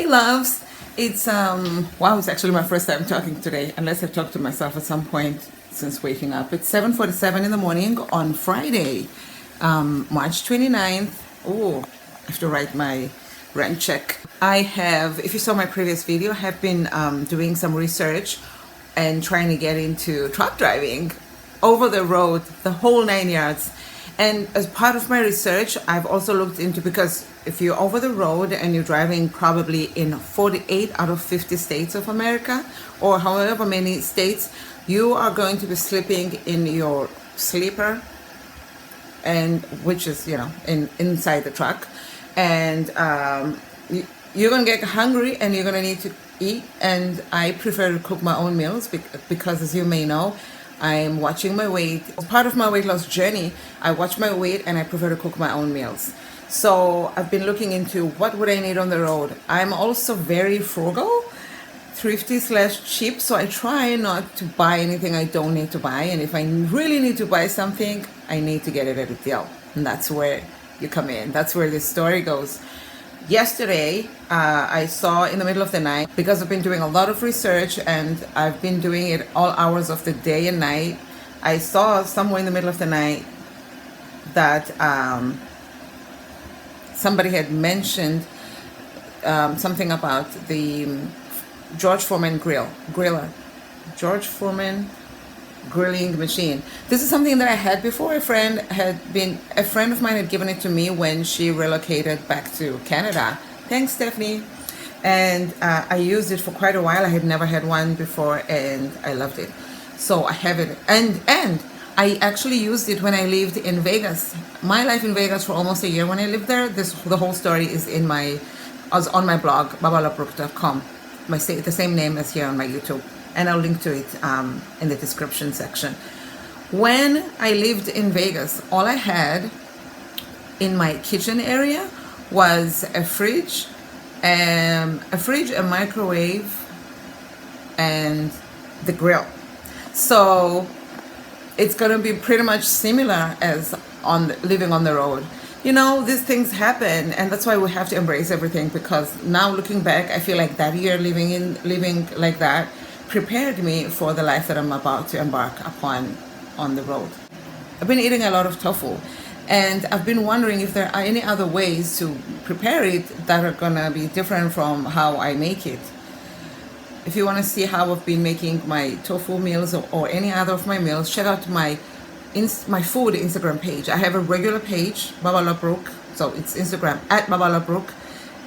loves. It's wow, it's actually my first time talking today, unless I've talked to myself at some point since waking up. It's 7:47 in the morning on Friday, March 29th. Oh, I have to write my rent check. I have, if you saw my previous video, have been doing some research and trying to get into truck driving, over the road, the whole 9 yards. And as part of my research, I've also looked into, because if you're over the road and you're driving probably in 48 out of 50 states of America, or however many states, you are going to be sleeping in your sleeper, and which is, you know, inside the truck. And you're going to get hungry and you're going to need to eat. And I prefer to cook my own meals because, as you may know, I'm watching my weight. As part of my weight loss journey, I watch my weight and I prefer to cook my own meals. So I've been looking into what would I need on the road. I'm also very frugal, thrifty / cheap. So I try not to buy anything I don't need to buy. And if I really need to buy something, I need to get it at a deal. And that's where you come in. That's where this story goes. Yesterday, I saw in the middle of the night, because I've been doing a lot of research and I've been doing it all hours of the day and night, I saw somewhere in the middle of the night that somebody had mentioned something about the George Foreman George Foreman grilling machine. This is something that I had before. A friend of mine had given it to me when she relocated back to Canada. Thanks, Stephanie. And I used it for quite a while. I had never had one before and I loved it. So I have it. And I actually used it when I lived in Vegas. My life in Vegas for almost a year when I lived there. The whole story is on my blog, babalabrook.com. The same name as here on my YouTube. And I'll link to it in the description section. When I lived in Vegas, all I had in my kitchen area was a fridge, a microwave, and the grill. So it's gonna be pretty much similar as living on the road. You know, these things happen, and that's why we have to embrace everything. Because now looking back, I feel like that year living like that prepared me for the life that I'm about to embark upon on the road. I've been eating a lot of tofu, and I've been wondering if there are any other ways to prepare it that are gonna be different from how I make it. If you want to see how I've been making my tofu meals or any other of my meals, check out my food Instagram page. I have a regular page, Brook, so it's Instagram at Brook,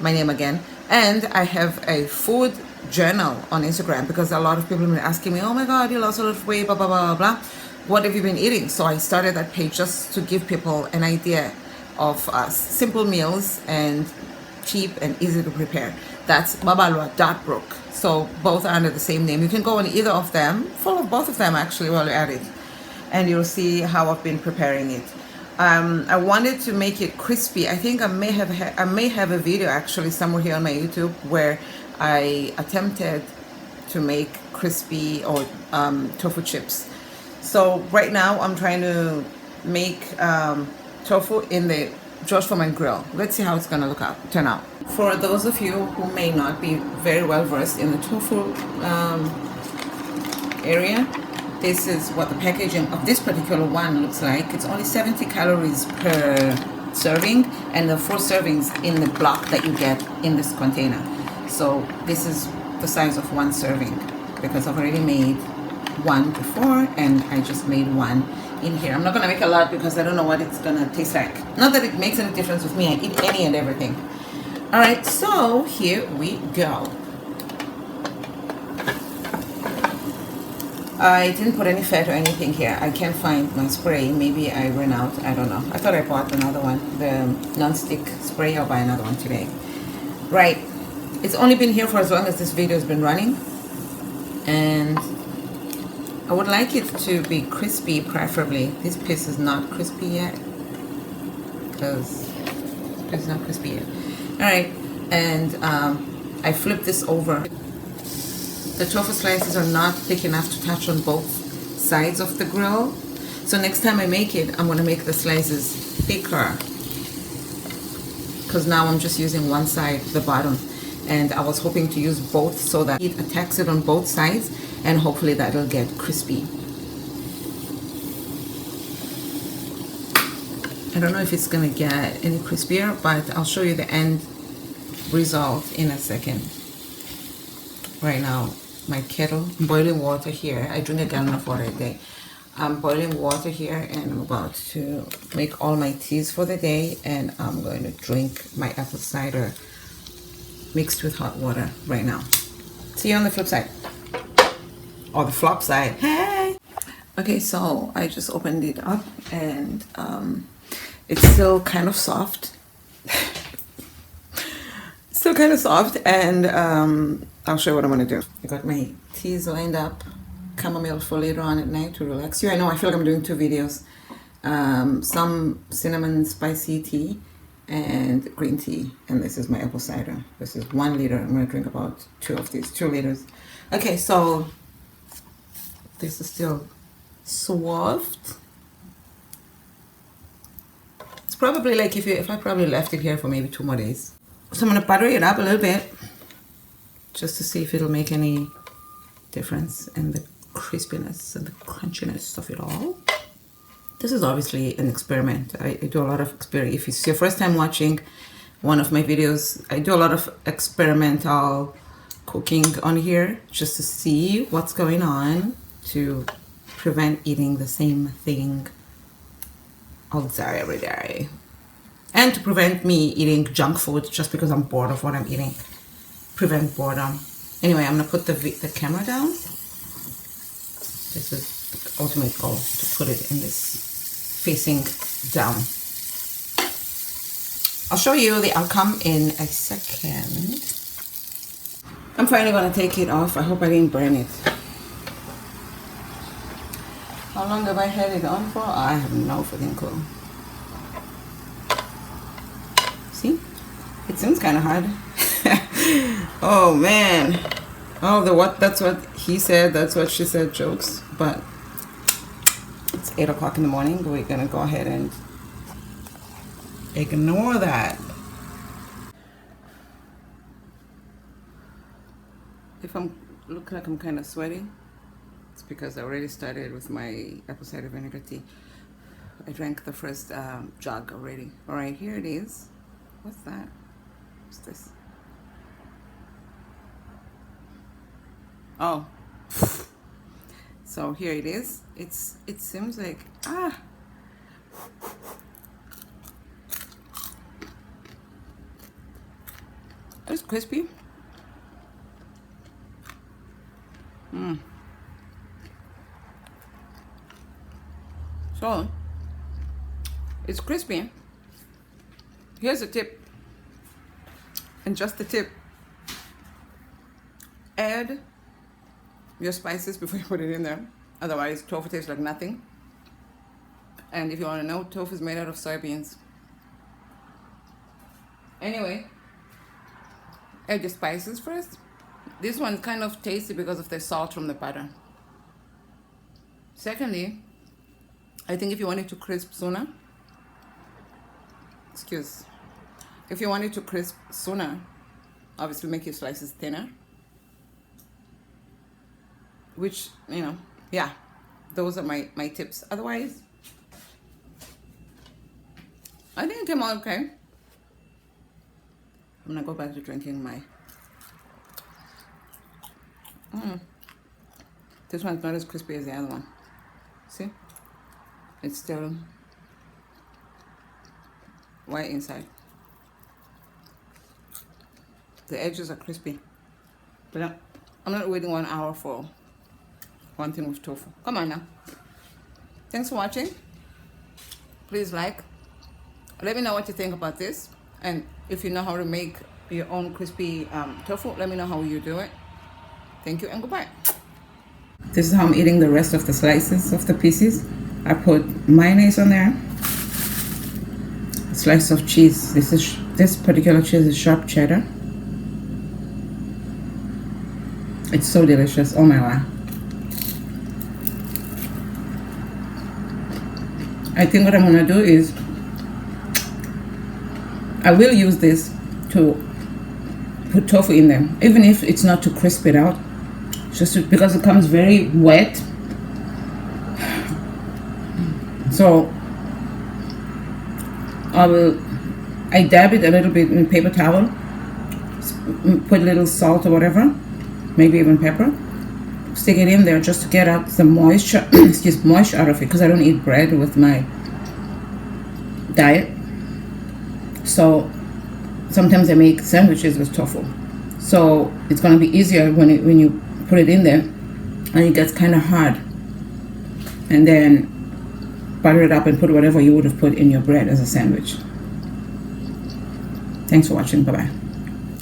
my name again, and I have a food journal on Instagram, because a lot of people have been asking me, oh my god, you lost a lot of weight, blah blah blah blah, what have you been eating? So I started that page just to give people an idea of simple meals and cheap and easy to prepare. That's babalwa.brook. So both are under the same name. You can go on either of them, follow both of them actually while you're at it, and you'll see how I've been preparing it. I wanted to make it crispy. I think I may have a video actually somewhere here on my YouTube where I attempted to make crispy or tofu chips. So right now I'm trying to make tofu in the George Foreman grill. Let's see how it's gonna turn out. For those of you who may not be very well versed in the tofu area, this is what the packaging of this particular one looks like. It's only 70 calories per serving, and the 4 servings in the block that you get in this container. So this is the size of 1 serving, because I've already made one before and I just made one in here. I'm not gonna make a lot because I don't know what it's gonna taste like. Not that it makes any difference with me. I eat any and everything. All right, so here we go. I didn't put any fat or anything here. I can't find my spray. Maybe I ran out. I don't know. I thought I bought another one, the non-stick spray. I'll buy another one today. Right. It's only been here for as long as this video has been running, and I would like it to be crispy, preferably. This piece is not crispy yet, because it's not crispy yet. All right, and I flip this over. The tofu slices are not thick enough to touch on both sides of the grill, so next time I make it, I'm going to make the slices thicker, because now I'm just using one side, the bottom. and I was hoping to use both so that it attacks it on both sides, and hopefully that'll get crispy. I don't know if it's gonna get any crispier, but I'll show you the end result in a second. Right now, my kettle, boiling water here. I drink a gallon of water a day. I'm boiling water here, and I'm about to make all my teas for the day, and I'm going to drink my apple cider mixed with hot water right now. See you on the flip side, or the flop side. Hey! Okay, so I just opened it up, and it's still kind of soft. Still kind of soft, and I'll show you what I'm gonna do. I got my teas lined up, chamomile for later on at night to relax you. I know, I feel like I'm doing two videos. Some cinnamon spicy tea and green tea, and this is my apple cider. This is 1 liter. I'm gonna drink about 2 of these, 2 liters. Okay, so this is still soft. It's probably like if I probably left it here for maybe 2 more days. So I'm gonna butter it up a little bit just to see if it'll make any difference in the crispiness and the crunchiness of it all. This is obviously an experiment. I do a lot of experiment. If it's your first time watching one of my videos, I do a lot of experimental cooking on here just to see what's going on, to prevent eating the same thing all the time every day, and to prevent me eating junk food just because I'm bored of what I'm eating. Prevent boredom. Anyway, I'm gonna put the camera down. This is the ultimate goal, to put it in this facing down. I'll show you the outcome in a second. I'm finally gonna take it off. I hope I didn't burn it. How long have I had it on for? I have no freaking clue. See? It seems kind of hard. Oh man. Oh, that's what he said, that's what she said jokes. But it's 8 o'clock in the morning. We're gonna go ahead and ignore that. If I'm looking like I'm kind of sweaty, it's because I already started with my apple cider vinegar tea. I drank the first jug already. All right, here it is. What's that? What's this? Oh. So here it is. It seems like it's crispy. So it's crispy. Here's a tip, and just the tip: add your spices before you put it in there. Otherwise, tofu tastes like nothing. And if you want to know, tofu is made out of soybeans. Anyway, add your spices first. This one's kind of tasty because of the salt from the butter. Secondly, I think if you want it to crisp sooner, if you want it to crisp sooner, obviously make your slices thinner. Which, you know, yeah, those are my tips. Otherwise, I think it came out okay. I'm gonna go back to drinking my this one's not as crispy as the other one. See? It's still white inside. The edges are crispy. But I'm not waiting 1 hour for one thing with tofu. Come on now. Thanks for watching. Please like. Let me know what you think about this. And if you know how to make your own crispy tofu, let me know how you do it. Thank you and goodbye. This is how I'm eating the rest of the slices of the pieces. I put mayonnaise on there. A slice of cheese. This particular cheese is sharp cheddar. It's so delicious. Oh my god. I think what I'm gonna do is I will use this to put tofu in there, even if it's not to crisp it out, because it comes very wet. So I dab it a little bit in paper towel, put a little salt or whatever, maybe even pepper, stick it in there just to get out the moisture, moisture out of it, because I don't eat bread with my diet. So sometimes I make sandwiches with tofu. So it's going to be easier when you put it in there and it gets kind of hard. And then butter it up and put whatever you would have put in your bread as a sandwich. Thanks for watching. Bye-bye.